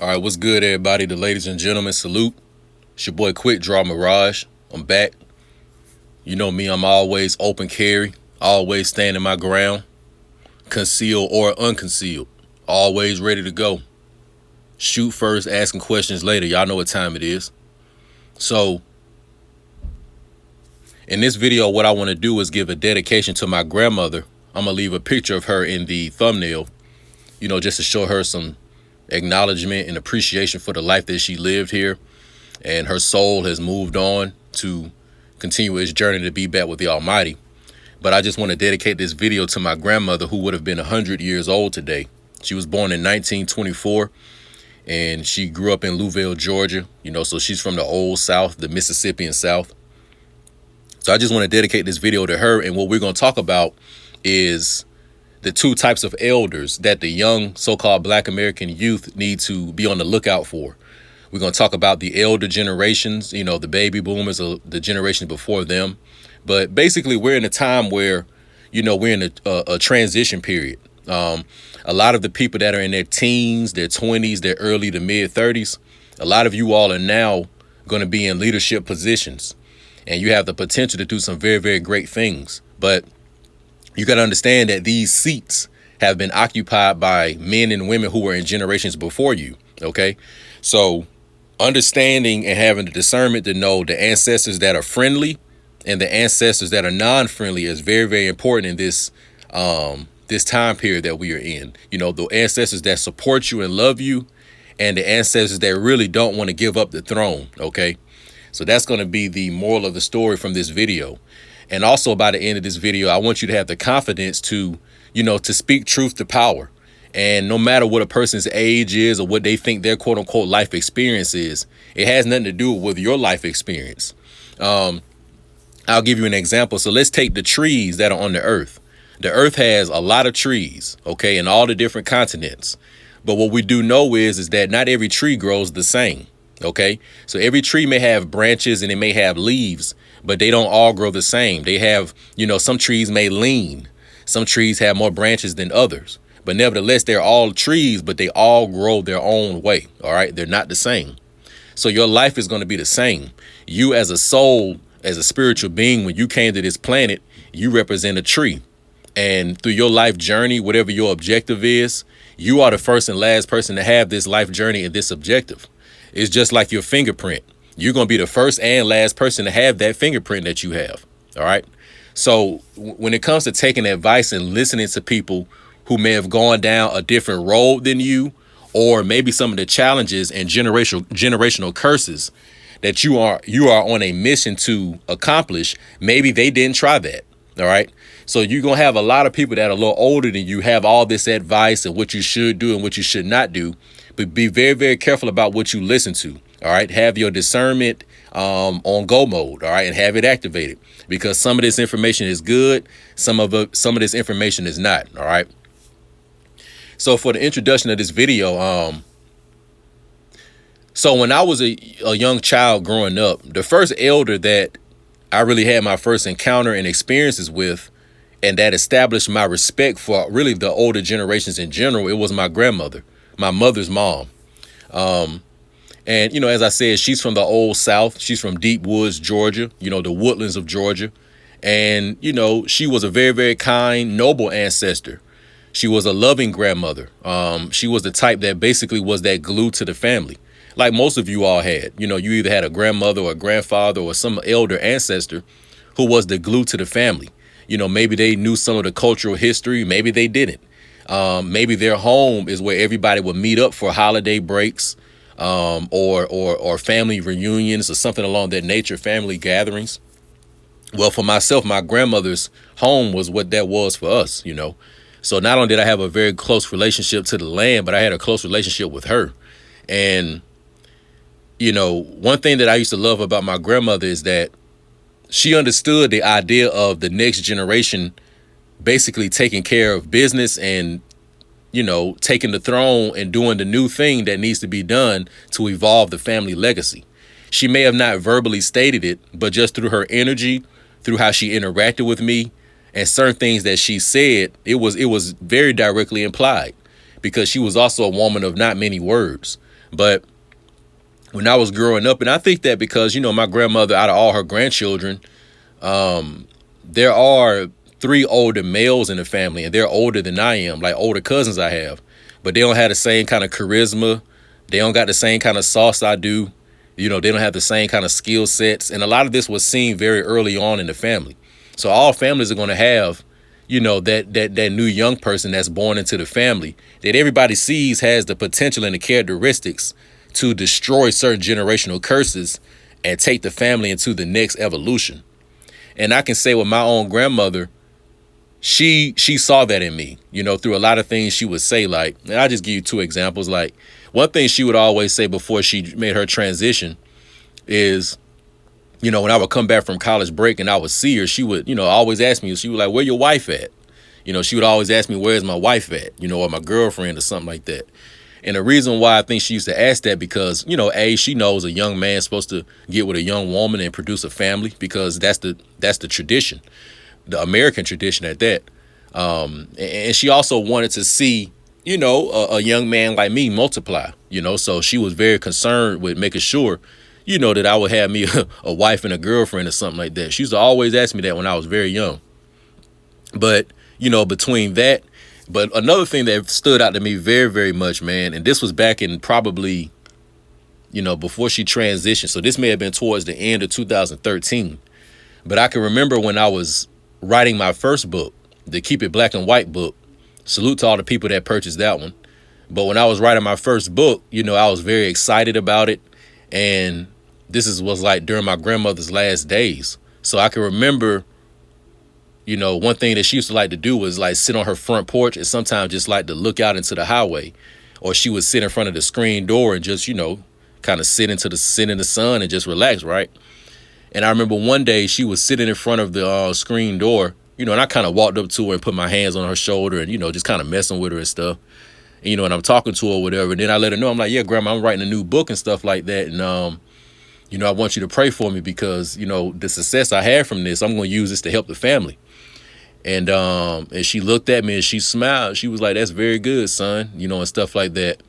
All right, what's good, everybody? The ladies and gentlemen, salute. It's your boy Quick Draw Mirage. I'm back. You know me, I'm always open carry, always standing my ground, concealed or unconcealed, always ready to go. Shoot first, asking questions later. Y'all know what time it is. So, in this video, what I want to do is give a dedication to my grandmother. I'm going to leave a picture of her in the thumbnail, just to show her some acknowledgement and appreciation for the life that she lived here, and her soul has moved on to continue its journey to be back with the Almighty. But I just want to dedicate this video to my grandmother, who would have been 100 years old today. She was born in 1924, and she grew up in Louisville, Georgia. So she's from the old South, the Mississippian South. So I just want to dedicate this video to her, and what we're going to talk about is the two types of elders that the young so-called Black American youth need to be on the lookout for. We're going to talk about the elder generations, the baby boomers, the generations before them. But basically, we're in a time where, we're in a transition period. A lot of the people that are in their teens, their 20s, their early to mid 30s, a lot of you all are now going to be in leadership positions. And you have the potential to do some very, very great things. But you got to understand that these seats have been occupied by men and women who were in generations before you. OK, so understanding and having the discernment to know the ancestors that are friendly and the ancestors that are non-friendly is very, very important in this this time period that we are in. The ancestors that support you and love you, and the ancestors that really don't want to give up the throne. OK, so that's going to be the moral of the story from this video. And also, by the end of this video, I want you to have the confidence to, to speak truth to power. And no matter what a person's age is or what they think their quote unquote life experience is, it has nothing to do with your life experience. I'll give you an example. So let's take the trees that are on the earth. The earth has a lot of trees, okay, in all the different continents. But what we do know is that not every tree grows the same. OK, so every tree may have branches and it may have leaves, but they don't all grow the same. They have, some trees may lean. Some trees have more branches than others. But nevertheless, they're all trees, but they all grow their own way. All right. They're not the same. So your life is going to be the same. You as a soul, as a spiritual being, when you came to this planet, you represent a tree. And through your life journey, whatever your objective is, you are the first and last person to have this life journey and this objective. It's just like your fingerprint. You're going to be the first and last person to have that fingerprint that you have. All right. So when it comes to taking advice and listening to people who may have gone down a different road than you, or maybe some of the challenges and generational curses that you are on a mission to accomplish, maybe they didn't try that. All right. So you're going to have a lot of people that are a little older than you have all this advice and what you should do and what you should not do. But be very, very careful about what you listen to. All right. Have your discernment on go mode. All right. And have it activated, because some of this information is good. Some of this information is not. All right. So for the introduction of this video, so when I was a young child growing up, the first elder that I really had my first encounter and experiences with, and that established my respect for really the older generations in general, it was my grandmother, my mother's mom. And, as I said, she's from the old South. She's from Deep Woods, Georgia, the woodlands of Georgia. And, she was a very, very kind, noble ancestor. She was a loving grandmother. She was the type that basically was that glue to the family, like most of you all had. You either had a grandmother or a grandfather or some elder ancestor who was the glue to the family. Maybe they knew some of the cultural history. Maybe they didn't. Maybe their home is where everybody would meet up for holiday breaks, or family reunions or something along that nature, family gatherings. Well, for myself, my grandmother's home was what that was for us, So not only did I have a very close relationship to the land, but I had a close relationship with her. And, one thing that I used to love about my grandmother is that she understood the idea of the next generation basically taking care of business and, taking the throne and doing the new thing that needs to be done to evolve the family legacy. She may have not verbally stated it, but just through her energy, through how she interacted with me, and certain things that she said, it was very directly implied, because she was also a woman of not many words. But when I was growing up, and I think that because, you know, my grandmother, out of all her grandchildren, there are three older males in the family, and they're older than I am, like older cousins I have. But they don't have the same kind of charisma. They don't got the same kind of sauce I do. You know, they don't have the same kind of skill sets. And a lot of this was seen very early on in the family. So all families are going to have, you know, that new young person that's born into the family that everybody sees has the potential and the characteristics to destroy certain generational curses and take the family into the next evolution. And I can say with my own grandmother, she saw that in me, you know, through a lot of things she would say. Like, and I'll just give you two examples. Like, one thing she would always say before she made her transition is, you know, when I would come back from college break and I would see her, she would, you know, always ask me, she was like, where your wife at? You know, she would always ask me, where's my wife at? You know, or my girlfriend or something like that. And the reason why I think she used to ask that, because, you know, she knows a young man's supposed to get with a young woman and produce a family, because that's the tradition, the American tradition at that. And she also wanted to see, you know, a young man like me multiply, you know, so she was very concerned with making sure, you know, that I would have me a wife and a girlfriend or something like that. She used to always ask me that when I was very young. But, you know, between that, but another thing that stood out to me very, very much, man, and this was back in probably, you know, before she transitioned. So this may have been towards the end of 2013. But I can remember when I was writing my first book, the Keep It Black and White book. Salute to all the people that purchased that one. But when I was writing my first book, you know, I was very excited about it. And was like during my grandmother's last days. So I can remember, you know, one thing that she used to like to do was like sit on her front porch and sometimes just like to look out into the highway. Or she would sit in front of the screen door and just, you know, kind of sit in the sun and just relax, right? And I remember one day she was sitting in front of the screen door, you know, and I kind of walked up to her and put my hands on her shoulder and, you know, just kind of messing with her and stuff. And, you know, and I'm talking to her or whatever. And then I let her know, I'm like, yeah, Grandma, I'm writing a new book and stuff like that. And, you know, I want you to pray for me because, you know, the success I had from this, I'm going to use this to help the family. And she looked at me and she smiled. She was like, that's very good, son, you know, and stuff like that.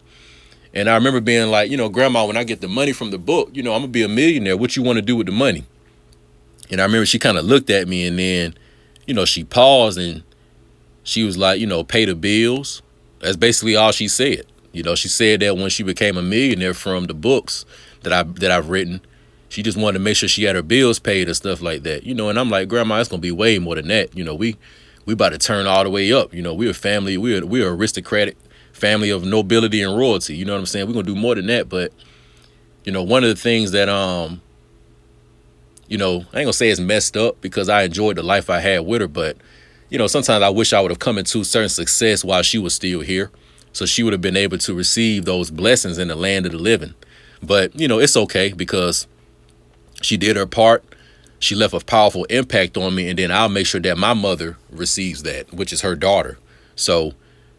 And I remember being like, you know, Grandma, when I get the money from the book, you know, I'm going to be a millionaire. What you want to do with the money? And I remember she kind of looked at me and then, you know, she paused and she was like, you know, pay the bills. That's basically all she said. You know, she said that when she became a millionaire from the books that I've written, she just wanted to make sure she had her bills paid and stuff like that. You know, and I'm like, Grandma, it's going to be way more than that. You know, we about to turn all the way up. You know, we're a family. We're aristocratic family of nobility and royalty. You know what I'm saying? We're going to do more than that. But, you know, one of the things that, you know, I ain't going to say it's messed up because I enjoyed the life I had with her. But, you know, sometimes I wish I would have come into certain success while she was still here. So she would have been able to receive those blessings in the land of the living. But, you know, it's okay because she did her part. She left a powerful impact on me. And then I'll make sure that my mother receives that, which is her daughter. So,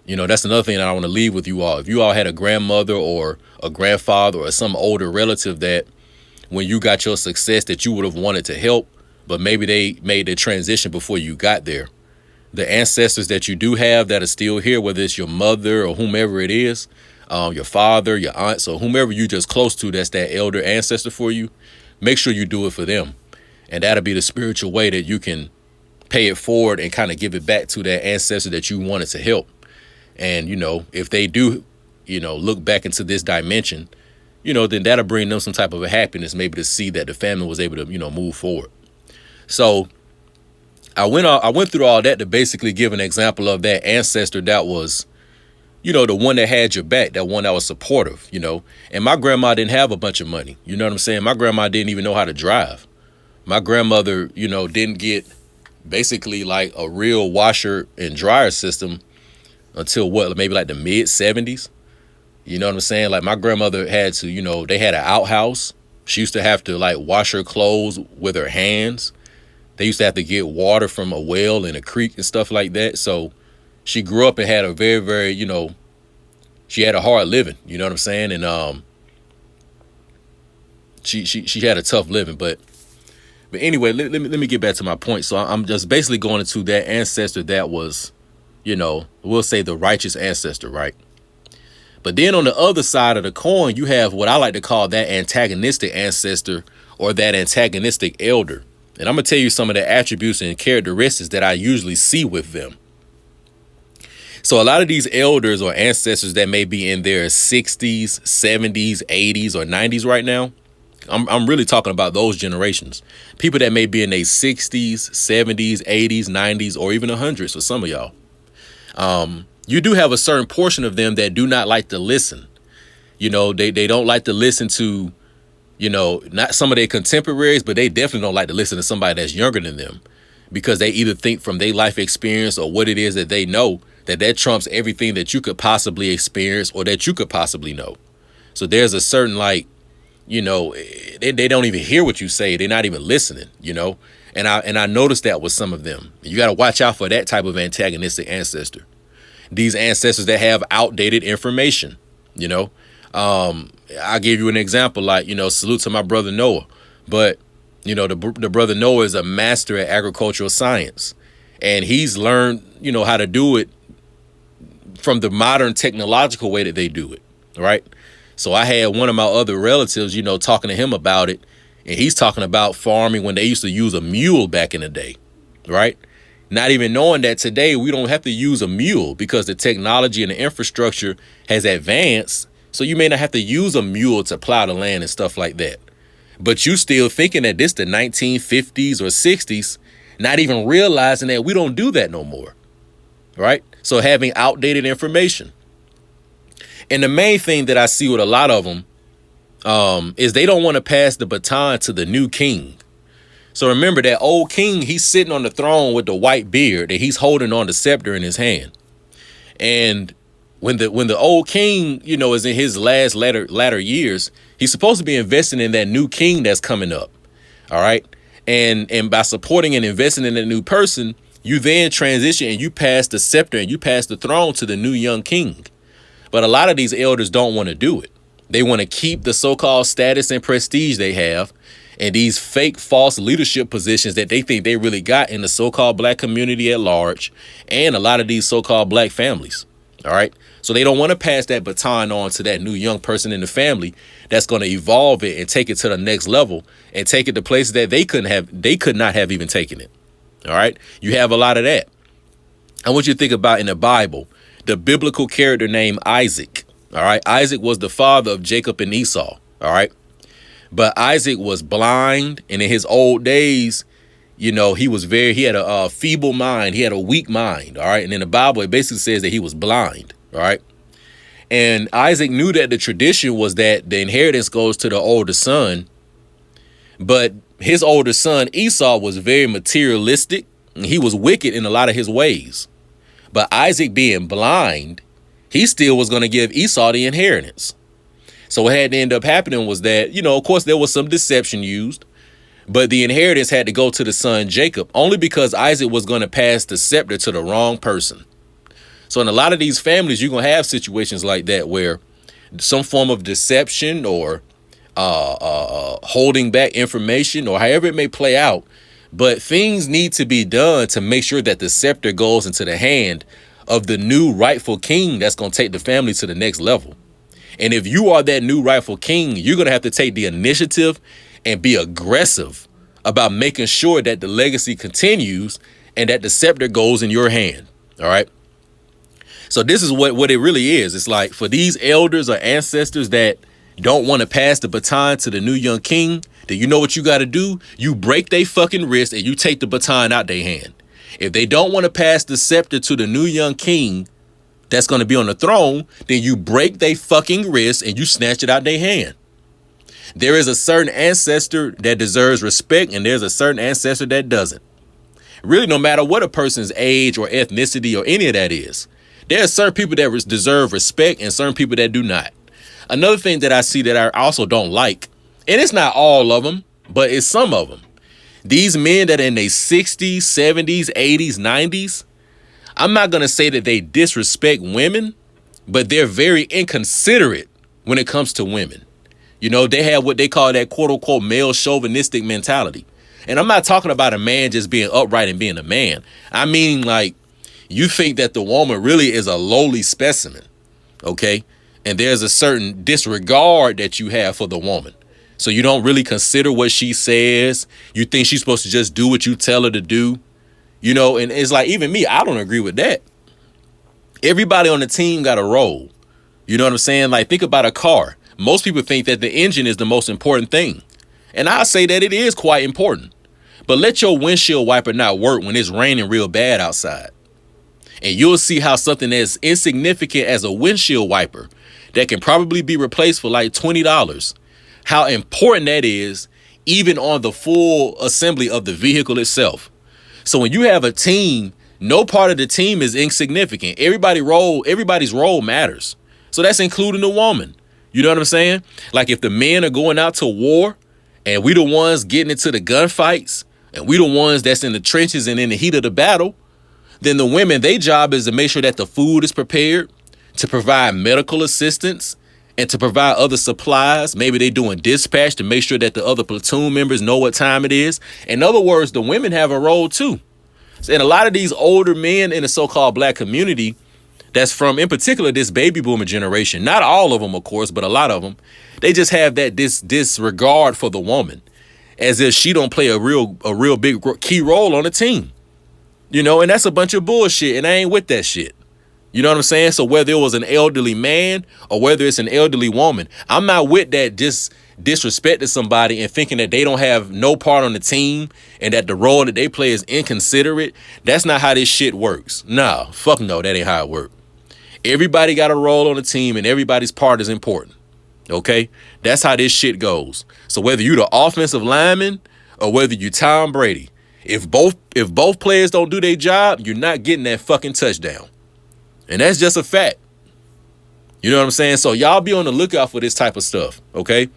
you know, that's another thing that I want to leave with you all. If you all had a grandmother or a grandfather or some older relative that when you got your success that you would have wanted to help, but maybe they made the transition before you got there. The ancestors that you do have that are still here, whether it's your mother or whomever it is, your father, your aunts, or whomever you just close to that's that elder ancestor for you, make sure you do it for them. And that'll be the spiritual way that you can pay it forward and kind of give it back to that ancestor that you wanted to help. And, you know, if they do, you know, look back into this dimension, you know, then that'll bring them some type of a happiness, maybe to see that the family was able to, you know, move forward. So I went through all that to basically give an example of that ancestor that was, you know, the one that had your back, that one that was supportive, you know. And my grandma didn't have a bunch of money. You know what I'm saying? My grandma didn't even know how to drive. My grandmother, you know, didn't get basically like a real washer and dryer system until what, maybe like the mid 70s. You know what I'm saying? Like my grandmother had to, you know, they had an outhouse. She used to have to like wash her clothes with her hands. They used to have to get water from a well in a creek and stuff like that. So she grew up and had a very, very, you know, she had a hard living, you know what I'm saying? And she had a tough living, but anyway, let me get back to my point. So I'm just basically going into that ancestor that was, you know, we'll say the righteous ancestor, right? But then on the other side of the coin, you have what I like to call that antagonistic ancestor or that antagonistic elder. And I'm going to tell you some of the attributes and characteristics that I usually see with them. So a lot of these elders or ancestors that may be in their 60s, 70s, 80s, or 90s right now, I'm really talking about those generations. People that may be in their 60s, 70s, 80s, 90s, or even 100s for some of y'all. You do have a certain portion of them that do not like to listen. You know, they don't like to listen to, you know, not some of their contemporaries, but they definitely don't like to listen to somebody that's younger than them, because they either think from their life experience or what it is that they know that trumps everything that you could possibly experience or that you could possibly know. So there's a certain, like, you know, they don't even hear what you say. They're not even listening, you know. And I noticed that with some of them. You got to watch out for that type of antagonistic ancestor. These ancestors that have outdated information, you know. I'll give you an example, like, you know, salute to my brother Noah. But, you know, the brother Noah is a master at agricultural science. And he's learned, you know, how to do it from the modern technological way that they do it, right? So I had one of my other relatives, you know, talking to him about it. And he's talking about farming when they used to use a mule back in the day, right? Not even knowing that today we don't have to use a mule because the technology and the infrastructure has advanced. So you may not have to use a mule to plow the land and stuff like that. But you still thinking that this the 1950s or 60s, not even realizing that we don't do that no more, right? So having outdated information. And the main thing that I see with a lot of them is they don't want to pass the baton to the new king. So remember that old king, he's sitting on the throne with the white beard and he's holding on the scepter in his hand. And when the old king, you know, is in his last latter years, he's supposed to be investing in that new king that's coming up. All right. And by supporting and investing in a new person, you then transition and you pass the scepter and you pass the throne to the new young king. But a lot of these elders don't want to do it. They want to keep the so-called status and prestige they have and these fake false leadership positions that they think they really got in the so-called black community at large and a lot of these so-called black families. All right. So they don't want to pass that baton on to that new young person in the family that's going to evolve it and take it to the next level and take it to places that they could not have even taken it. All right. You have a lot of that. I want you to think about in the Bible, the biblical character named Isaac. All right. Isaac was the father of Jacob and Esau. All right. But Isaac was blind. And in his old days, you know, he had a feeble mind. He had a weak mind. All right. And in the Bible, it basically says that he was blind. All right. And Isaac knew that the tradition was that the inheritance goes to the older son. But his older son, Esau, was very materialistic. And he was wicked in a lot of his ways. But Isaac being blind, he still was going to give Esau the inheritance. So what had to end up happening was that, you know, of course, there was some deception used. But the inheritance had to go to the son Jacob, only because Isaac was going to pass the scepter to the wrong person. So in a lot of these families, you're going to have situations like that where some form of deception or holding back information or however it may play out. But things need to be done to make sure that the scepter goes into the hand of the new rightful king that's going to take the family to the next level. And if you are that new rightful king, you're going to have to take the initiative and be aggressive about making sure that the legacy continues and that the scepter goes in your hand. All right. So this is what it really is. It's like for these elders or ancestors that don't want to pass the baton to the new young king, then you know what you got to do? You break their fucking wrist and you take the baton out their hand. If they don't want to pass the scepter to the new young king that's going to be on the throne, then you break their fucking wrist and you snatch it out their hand. There is a certain ancestor that deserves respect and there's a certain ancestor that doesn't. Really, no matter what a person's age or ethnicity or any of that is, there are certain people that deserve respect and certain people that do not. Another thing that I see that I also don't like, and it's not all of them, but it's some of them. These men that are in their 60s, 70s, 80s, 90s, I'm not going to say that they disrespect women, but they're very inconsiderate when it comes to women. You know, they have what they call that quote unquote male chauvinistic mentality. And I'm not talking about a man just being upright and being a man. I mean, like, you think that the woman really is a lowly specimen. OK, And there's a certain disregard that you have for the woman. So you don't really consider what she says. You think she's supposed to just do what you tell her to do. You know, and it's like, even me, I don't agree with that. Everybody on the team got a role. You know what I'm saying? Like, think about a car. Most people think that the engine is the most important thing. And I say that it is quite important. But let your windshield wiper not work when it's raining real bad outside. And you'll see how something as insignificant as a windshield wiper that can probably be replaced for like $20, how important that is, even on the full assembly of the vehicle itself. So when you have a team, no part of the team is insignificant. Everybody's role matters. So that's including the woman. You know what I'm saying? Like, if the men are going out to war and we the ones getting into the gunfights and we the ones that's in the trenches and in the heat of the battle, then the women, their job is to make sure that the food is prepared, to provide medical assistance, and to provide other supplies. Maybe they doing dispatch to make sure that the other platoon members know what time it is. In other words, the women have a role too. And a lot of these older men in the so-called black community, that's from, in particular, this baby boomer generation, not all of them, of course, but a lot of them, they just have that disregard for the woman, as if she don't play a real big key role on the team. You know, and that's a bunch of bullshit, and I ain't with that shit. You know what I'm saying? So whether it was an elderly man or whether it's an elderly woman, I'm not with that disrespecting somebody and thinking that they don't have no part on the team and that the role that they play is inconsiderate. That's not how this shit works. Nah, fuck no, that ain't how it works. Everybody got a role on the team and everybody's part is important. Okay? That's how this shit goes. So whether you the offensive lineman or whether you Tom Brady, if both players don't do their job, you're not getting that fucking touchdown. And that's just a fact. You know what I'm saying? So y'all be on the lookout for this type of stuff, okay?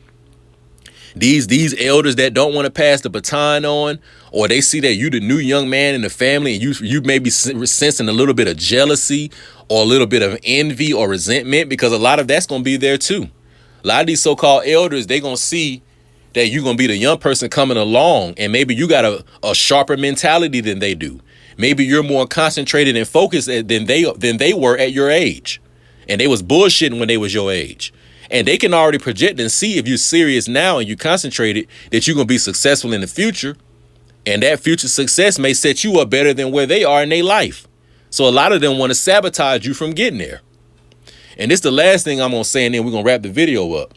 These elders that don't want to pass the baton on, or they see that you the new young man in the family and you may be sensing a little bit of jealousy or a little bit of envy or resentment, because a lot of that's going to be there too. A lot of these so-called elders, they going to see that you're going to be the young person coming along, and maybe you got a sharper mentality than they do. Maybe you're more concentrated and focused than they were at your age. And they was bullshitting when they was your age. And they can already project and see, if you're serious now and you concentrated, that you're going to be successful in the future. And that future success may set you up better than where they are in their life. So a lot of them want to sabotage you from getting there. And this is the last thing I'm going to say, and then we're going to wrap the video up.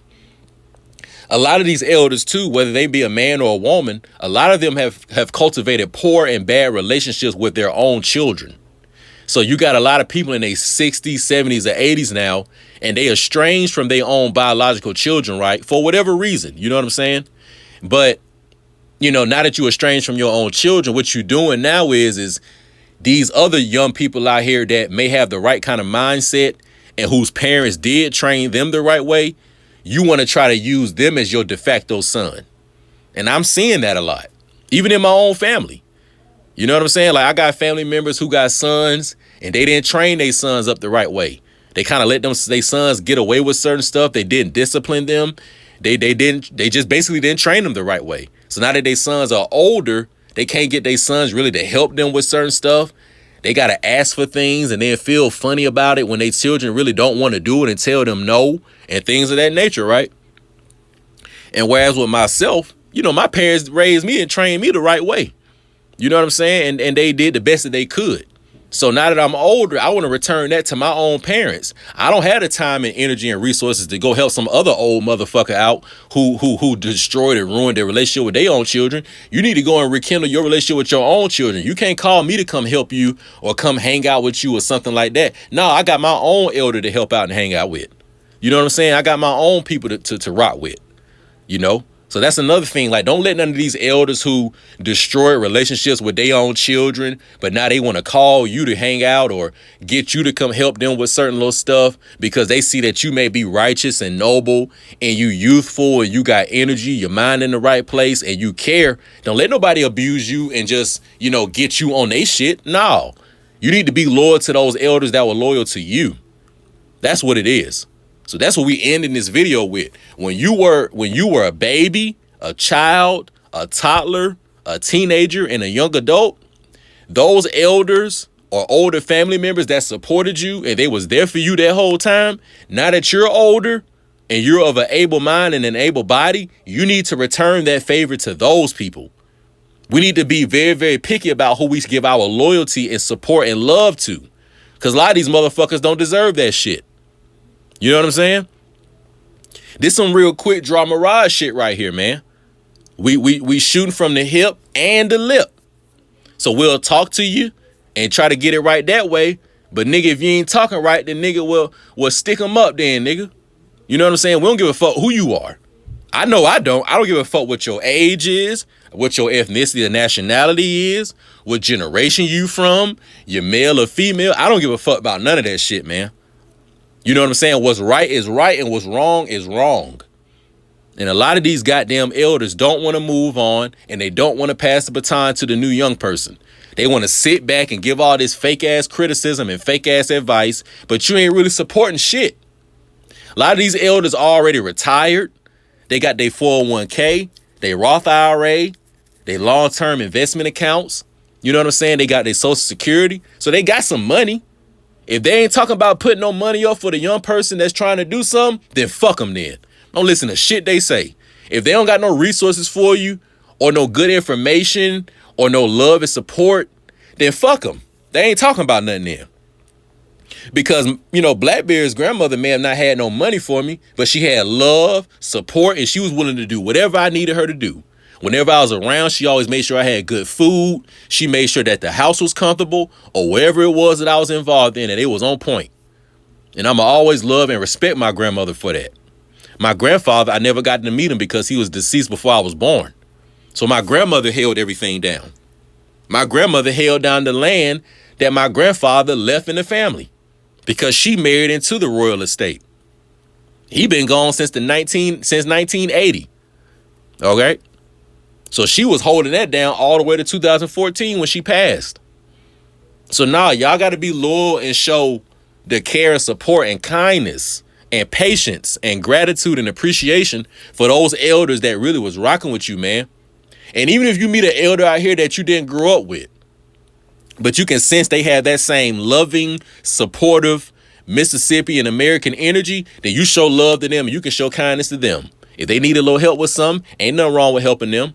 A lot of these elders too, whether they be a man or a woman, a lot of them have cultivated poor and bad relationships with their own children. So you got a lot of people in their 60s, 70s, or 80s now, and they estranged from their own biological children, right? For whatever reason, you know what I'm saying? But, you know, now that you estranged from your own children, what you're doing now is these other young people out here that may have the right kind of mindset and whose parents did train them the right way, you want to try to use them as your de facto son. And I'm seeing that a lot, even in my own family. You know what I'm saying? Like, I got family members who got sons and they didn't train their sons up the right way. They kind of let their sons get away with certain stuff. They didn't discipline them. They just basically didn't train them the right way. So now that their sons are older, they can't get their sons really to help them with certain stuff. They got to ask for things and then feel funny about it when their children really don't want to do it and tell them no and things of that nature, right? And whereas with myself, you know, my parents raised me and trained me the right way. You know what I'm saying? And they did the best that they could. So now that I'm older, I want to return that to my own parents. I don't have the time and energy and resources to go help some other old motherfucker out who destroyed and ruined their relationship with their own children. You need to go and rekindle your relationship with your own children. You can't call me to come help you or come hang out with you or something like that. No, I got my own elder to help out and hang out with. You know what I'm saying? I got my own people to rock with, you know? So that's another thing. Like, don't let none of these elders who destroy relationships with their own children, but now they want to call you to hang out or get you to come help them with certain little stuff because they see that you may be righteous and noble and you youthful and you got energy, your mind in the right place and you care. Don't let nobody abuse you and just, you know, get you on their shit. No, you need to be loyal to those elders that were loyal to you. That's what it is. So that's what we end in this video with. When you were a baby, a child, a toddler, a teenager, and a young adult, those elders or older family members that supported you and they was there for you that whole time, now that you're older and you're of an able mind and an able body, you need to return that favor to those people. We need to be very, very picky about who we give our loyalty and support and love to. Because a lot of these motherfuckers don't deserve that shit. You know what I'm saying? This some real quick draw mirage shit right here, man. We shooting from the hip and the lip. So we'll talk to you and try to get it right that way. But nigga, if you ain't talking right, then nigga will stick them up then, nigga. You know what I'm saying? We don't give a fuck who you are. I know I don't. I don't give a fuck what your age is, what your ethnicity or nationality is, what generation you from, your male or female. I don't give a fuck about none of that shit, man. You know what I'm saying? What's right is right and what's wrong is wrong. And a lot of these goddamn elders don't want to move on and they don't want to pass the baton to the new young person. They want to sit back and give all this fake ass criticism and fake ass advice, but you ain't really supporting shit. A lot of these elders already retired. They got their 401k, their Roth IRA, their long-term investment accounts. You know what I'm saying? They got their Social Security. So they got some money. If they ain't talking about putting no money up for the young person that's trying to do something, then fuck them then. Don't listen to shit they say. If they don't got no resources for you or no good information or no love and support, then fuck them. They ain't talking about nothing there. Because, you know, Blackbeard's grandmother may have not had no money for me, but she had love, support, and she was willing to do whatever I needed her to do. Whenever I was around, she always made sure I had good food. She made sure that the house was comfortable or wherever it was that I was involved in, and it was on point. And I'ma always love and respect my grandmother for that. My grandfather, I never got to meet him because he was deceased before I was born. So my grandmother held everything down. My grandmother held down the land that my grandfather left in the family because she married into the royal estate. He been gone since 1980. Okay? So she was holding that down all the way to 2014 when she passed. So now y'all got to be loyal and show the care and support and kindness and patience and gratitude and appreciation for those elders that really was rocking with you, man. And even if you meet an elder out here that you didn't grow up with, but you can sense they have that same loving, supportive Mississippi and American energy, then you show love to them and you can show kindness to them. If they need a little help with something, ain't nothing wrong with helping them.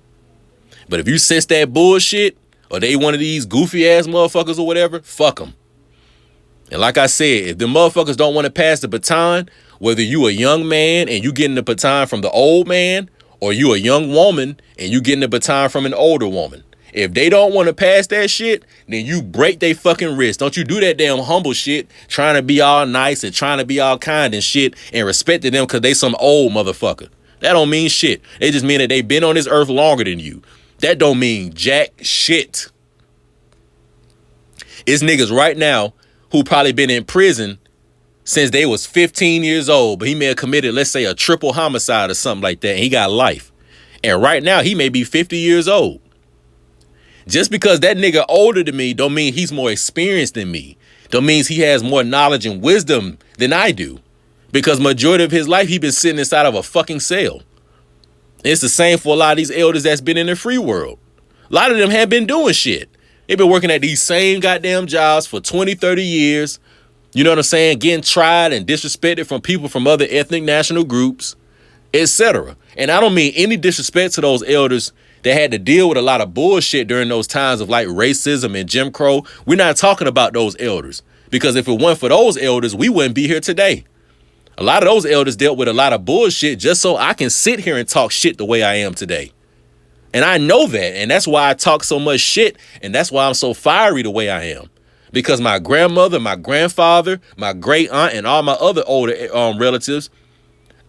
But if you sense that bullshit or they one of these goofy ass motherfuckers or whatever, fuck them. And like I said, if the motherfuckers don't want to pass the baton, whether you a young man and you getting the baton from the old man or you a young woman and you getting the baton from an older woman, if they don't want to pass that shit, then you break their fucking wrist. Don't you do that damn humble shit, trying to be all nice and trying to be all kind and shit and respecting them because they some old motherfucker. That don't mean shit. It just mean that they been on this earth longer than you. That don't mean jack shit. It's niggas right now who probably been in prison since they was 15 years old, but he may have committed, let's say, a triple homicide or something like that, and he got life. And right now, he may be 50 years old. Just because that nigga older than me don't mean he's more experienced than me. Don't mean he has more knowledge and wisdom than I do. Because majority of his life, he been sitting inside of a fucking cell. It's the same for a lot of these elders that's been in the free world. A lot of them have been doing shit. They've been working at these same goddamn jobs for 20, 30 years. You know what I'm saying? Getting tried and disrespected from people from other ethnic national groups, etc. And I don't mean any disrespect to those elders that had to deal with a lot of bullshit during those times of like racism and Jim Crow. We're not talking about those elders because if it weren't for those elders, we wouldn't be here today. A lot of those elders dealt with a lot of bullshit just so I can sit here and talk shit the way I am today. And I know that. And that's why I talk so much shit. And that's why I'm so fiery the way I am. Because my grandmother, my grandfather, my great aunt, and all my other older relatives,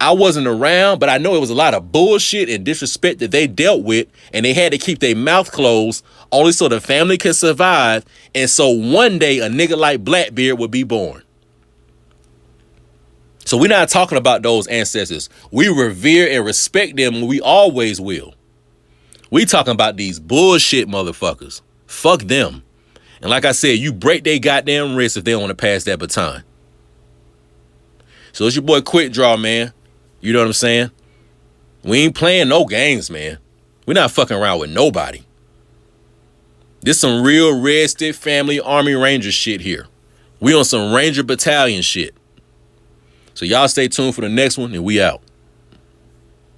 I wasn't around, but I know it was a lot of bullshit and disrespect that they dealt with. And they had to keep their mouth closed only so the family could survive. And so one day a nigga like Blackbeard would be born. So we're not talking about those ancestors. We revere and respect them, and we always will. We talking about these bullshit motherfuckers. Fuck them. And like I said, you break their goddamn wrist if they don't want to pass that baton. So it's your boy Quick Draw, man. You know what I'm saying? We ain't playing no games, man. We're not fucking around with nobody. This some real Red Stick Family Army Ranger shit here. We on some Ranger Battalion shit. So y'all stay tuned for the next one, and we out.